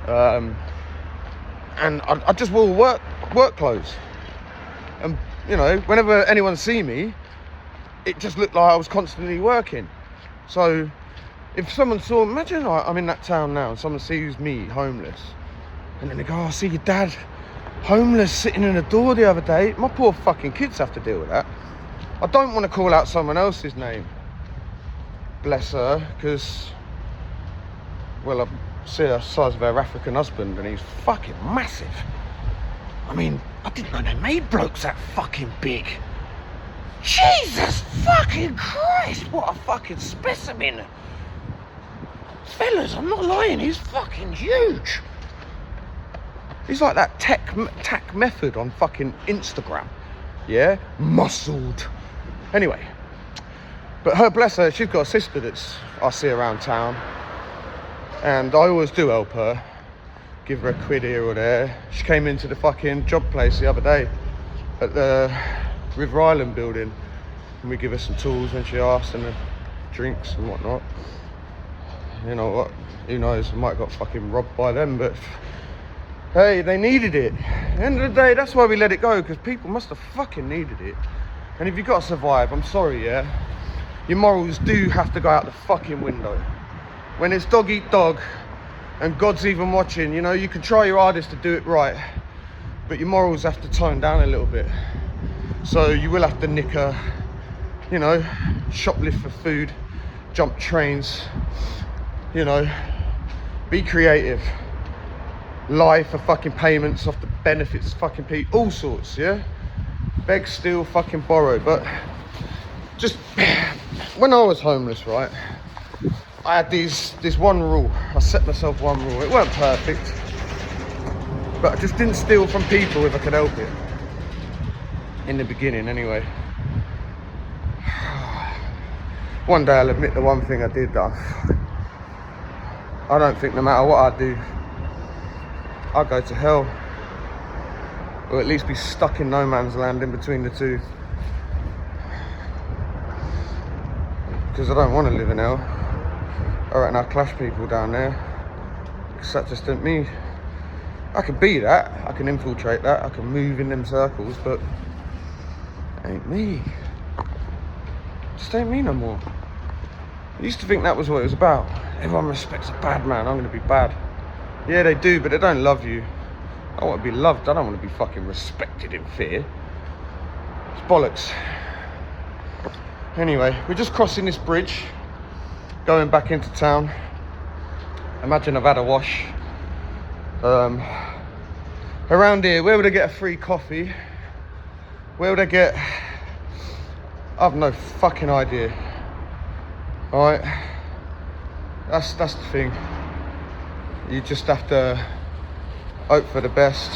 And I just wore work clothes. And, you know, whenever anyone see me, it just looked like I was constantly working. So if someone saw, imagine I'm in that town now and someone sees me homeless, and then they go, oh, I see your dad homeless sitting in a door the other day. My poor fucking kids have to deal with that. I don't want to call out someone else's name, bless her, because, well, I see the size of her African husband and he's fucking massive. I mean, I didn't know they made blokes that fucking big. Jesus fucking Christ, what a fucking specimen. Fellas, I'm not lying, he's fucking huge. He's like that tack method on fucking Instagram. Yeah? Muscled. Anyway. But her, bless her, she's got a sister that's I see around town. And I always do help her. Give her a quid here or there. She came into the fucking job place the other day at the River Island building. And we give her some tools when she asks and the drinks and whatnot. You know what? Who knows? I might have got fucking robbed by them, but hey, they needed it. At the end of the day, that's why we let it go, because people must have fucking needed it. And if you've got to survive, I'm sorry, yeah? Your morals do have to go out the fucking window. When it's dog eat dog, and God's even watching, you know, you can try your hardest to do it right, but your morals have to tone down a little bit. So you will have to nick a, you know, shoplift for food, jump trains, you know, be creative. Lie for fucking payments off the benefits, fucking people, all sorts, yeah? Beg, steal, fucking borrow. But just, when I was homeless, right, I had this one rule. I set myself one rule. It weren't perfect, but I just didn't steal from people if I could help it. In the beginning, anyway. One day I'll admit the one thing I did that I don't think no matter what I do, I'll go to hell. Or at least be stuck in no man's land in between the two. Because I don't want to live in hell. I reckon I'll clash people down there. Because that just ain't me. I can be that, I can infiltrate that, I can move in them circles, but it ain't me. Just ain't me no more. I used to think that was what it was about. Everyone respects a bad man, I'm gonna be bad. Yeah, they do, but they don't love you. I want to be loved, I don't want to be fucking respected in fear. It's bollocks. Anyway, we're just crossing this bridge, going back into town. Imagine I've had a wash. Around here, where would I get a free coffee? Where would I get... I've no fucking idea. Alright? That's the thing. You just have to hope for the best.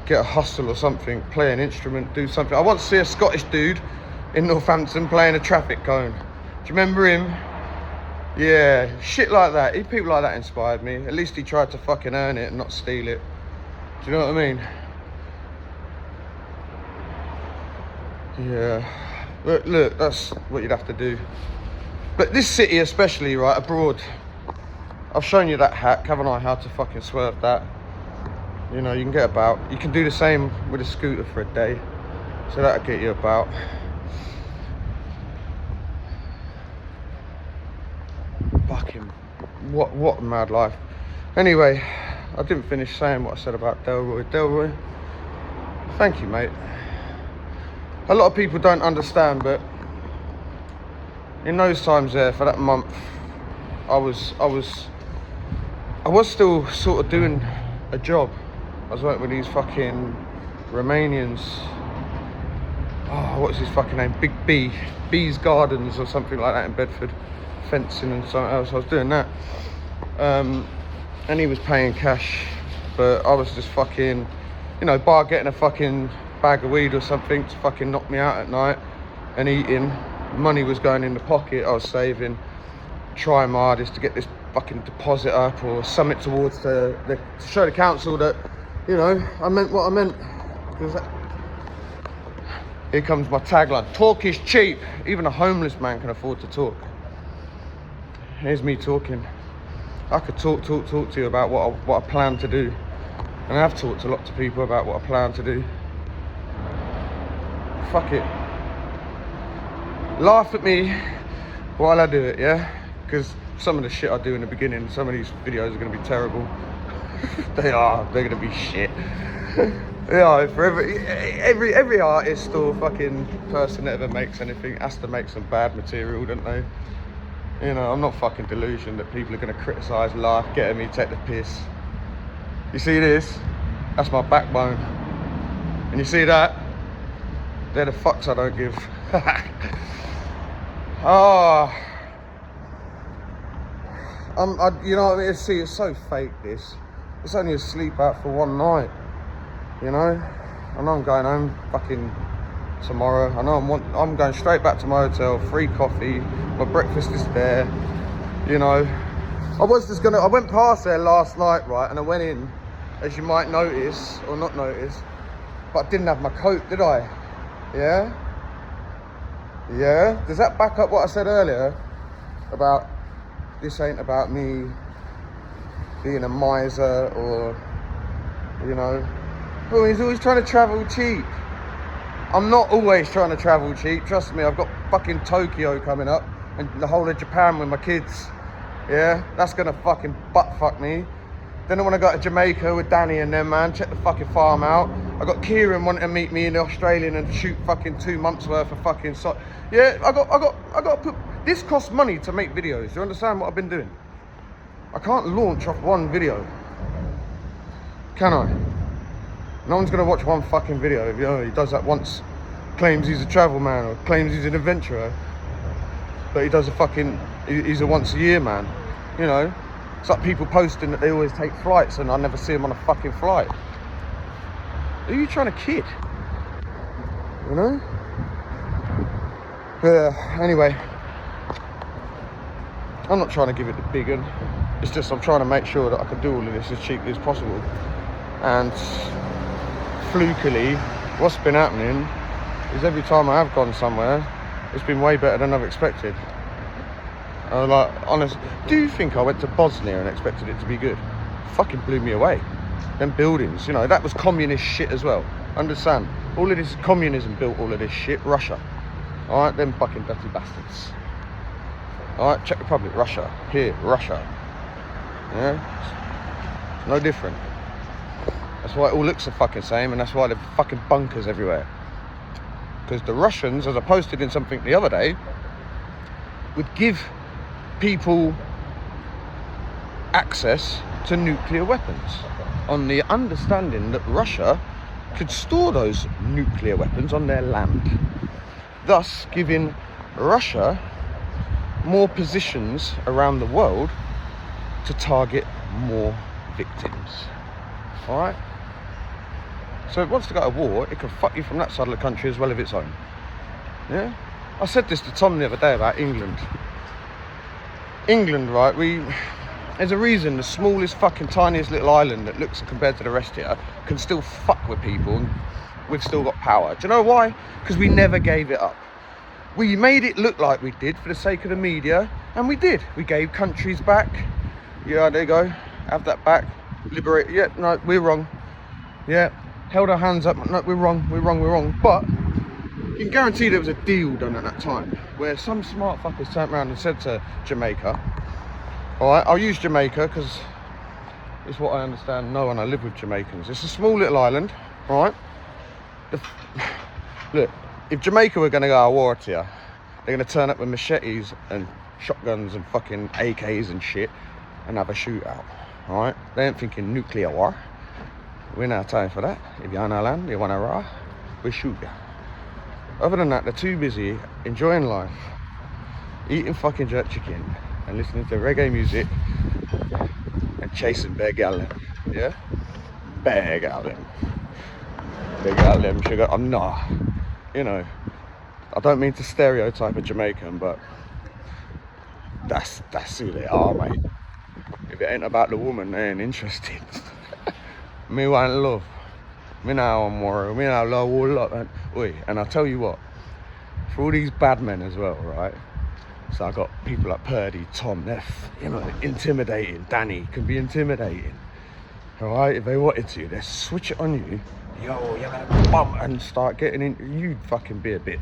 Get a hustle or something, play an instrument, do something. I once see a Scottish dude in Northampton playing a traffic cone. Do you remember him? Yeah, shit like that. People like that inspired me. At least he tried to fucking earn it and not steal it. Do you know what I mean? Yeah. Look, that's what you'd have to do. But this city especially, right, abroad, I've shown you that hack, haven't I? How to fucking swerve that. You know, you can get about. You can do the same with a scooter for a day. So that'll get you about. Fucking, what a mad life. Anyway, I didn't finish saying what I said about Delroy. Delroy, thank you, mate. A lot of people don't understand, but in those times there, for that month, I was still sort of doing a job. I was working with these fucking Romanians. Oh, what's his fucking name? Big B. B's Gardens or something like that in Bedford. Fencing and something else. I was doing that. And he was paying cash. But I was just fucking, you know, bar getting a fucking bag of weed or something to fucking knock me out at night and eating. Money was going in the pocket. I was saving. Trying my hardest to get this fucking deposit up or something towards to show the council that, you know, I meant what I meant. Here comes my tagline. Talk is cheap. Even a homeless man can afford to talk. Here's me talking. I could talk to you about what I plan to do. And I've talked to lots of people about what I plan to do. Fuck it. Laugh at me while I do it, yeah? Because some of the shit I do in the beginning, some of these videos are going to be terrible. They're going to be shit. Yeah, for every artist or fucking person that ever makes anything has to make some bad material, don't they? You know, I'm not fucking delusional that people are going to criticise, laugh, get at me, take the piss. You see this? That's my backbone. And you see that? They're the fucks I don't give. You know what I mean? See, it's so fake, this. It's only a sleep out for one night. You know? I know I'm going home fucking tomorrow. I know I'm going straight back to my hotel, free coffee, my breakfast is there. You know? I went past there last night, right? And I went in, as you might notice, or not notice, but I didn't have my coat, did I? Yeah? Yeah? Does that back up what I said earlier about this ain't about me being a miser or, you know? Well, he's always trying to travel cheap. I'm not always trying to travel cheap, trust me. I've got fucking Tokyo coming up and the whole of Japan with my kids. Yeah? That's gonna fucking butt fuck me. Then I want to go to Jamaica with Danny and them, man. Check the fucking farm out. I got Kieran wanting to meet me in the Australian and shoot fucking 2 months worth of fucking yeah, I got to put. This costs money to make videos. Do you understand what I've been doing? I can't launch off one video. Can I? No one's gonna watch one fucking video. If, you know, he does that once, claims he's a travel man or claims he's an adventurer, but he does he's a once a year man. You know. It's like people posting that they always take flights and I never see them on a fucking flight. Who are you trying to kid? You know? Anyway. I'm not trying to give it the big one. It's just I'm trying to make sure that I can do all of this as cheaply as possible. And flukily, what's been happening is every time I have gone somewhere, it's been way better than I've expected. Like, honest, do you think I went to Bosnia and expected it to be good? Fucking blew me away. Them buildings, you know, that was communist shit as well. Understand? All of this communism built all of this shit. Russia. Alright, them fucking dirty bastards. Alright, Czech Republic, Russia. Here, Russia. Yeah? It's no different. That's why it all looks the fucking same, and that's why there's fucking bunkers everywhere. Because the Russians, as I posted in something the other day, would give people access to nuclear weapons on the understanding that Russia could store those nuclear weapons on their land, thus giving Russia more positions around the world to target more victims. Alright? So if it wants to go to war, it can fuck you from that side of the country as well as its own. Yeah? I said this to Tom the other day about England. England, right, there's a reason the smallest fucking tiniest little island that looks compared to the rest here can still fuck with people and we've still got power. Do you know why? Because we never gave it up. We made it look like we did for the sake of the media, and we did. We gave countries back. Yeah, there you go. Have that back. Liberate. Yeah, no, we're wrong. Yeah, held our hands up. No, we're wrong. But you can guarantee there was a deal done at that time where some smart fuckers turned around and said to Jamaica, alright, I'll use Jamaica because it's what I understand, know, and I live with Jamaicans. It's a small little island, alright? Look, if Jamaica were going to go to war here, they're going to turn up with machetes and shotguns and fucking AKs and shit and have a shootout, alright? They ain't thinking nuclear war. We're not time for that. If you're on our land, you want to raw, we shoot you. Other than that, they're too busy enjoying life, eating fucking jerk chicken and listening to reggae music and chasing bear gallon. Yeah? Bear gallon. Bear gallon, sugar. I'm not, you know, I don't mean to stereotype a Jamaican, but that's who they are, mate. If it ain't about the woman, they ain't interested. Me want love. Me now want more. Me now love all lot, man. Oi, and I'll tell you what, for all these bad men as well, right? So I got people like Purdy, Tom, they're, you know, intimidating. Danny can be intimidating. All right, if they wanted to, they switch it on you. Yo, you're gonna bump and start getting in. You'd fucking be a bit.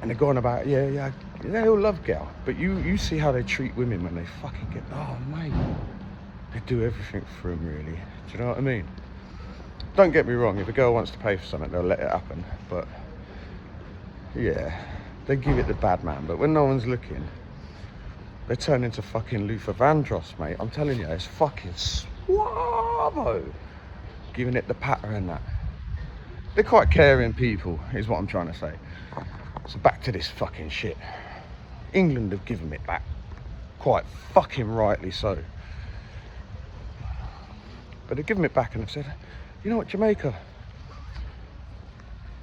And they're going about, yeah, they all love girl. But you see how they treat women when they fucking get, oh mate. They do everything for them, really. Do you know what I mean? Don't get me wrong, if a girl wants to pay for something, they'll let it happen. But yeah, they give it the bad man. But when no one's looking, they turn into fucking Luther Vandross, mate. I'm telling you, it's fucking suavo. Giving it the patter and that. They're quite caring people, is what I'm trying to say. So back to this fucking shit. England have given it back. Quite fucking rightly so. But they've given it back and they've said, you know what, Jamaica,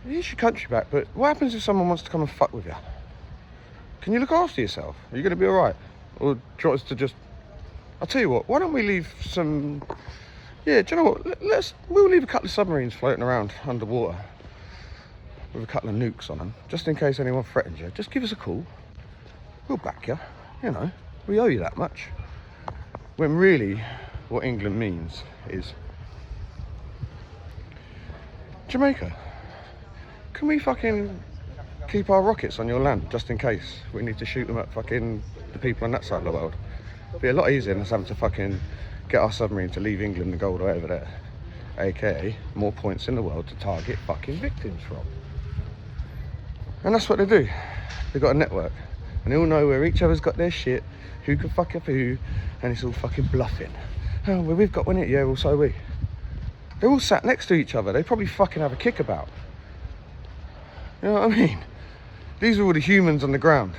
here's your country back, but what happens if someone wants to come and fuck with you? Can you look after yourself? Are you going to be all right? Or do you want us to just... I'll tell you what, why don't we leave some... Yeah, do you know what, we'll leave a couple of submarines floating around underwater with a couple of nukes on them, just in case anyone threatens you. Just give us a call. We'll back you, you know. We owe you that much. When really, what England means is, Jamaica, can we fucking keep our rockets on your land just in case we need to shoot them at fucking the people on that side of the world? It'd be a lot easier than us having to fucking get our submarine to leave England and go all the way over there. AKA more points in the world to target fucking victims from. And that's what they do. They've got a network and they all know where each other's got their shit, who can fuck up who, and it's all fucking bluffing. Oh, well, we've got one here, yeah, well, so we. They're all sat next to each other. They probably fucking have a kickabout. You know what I mean? These are all the humans on the ground.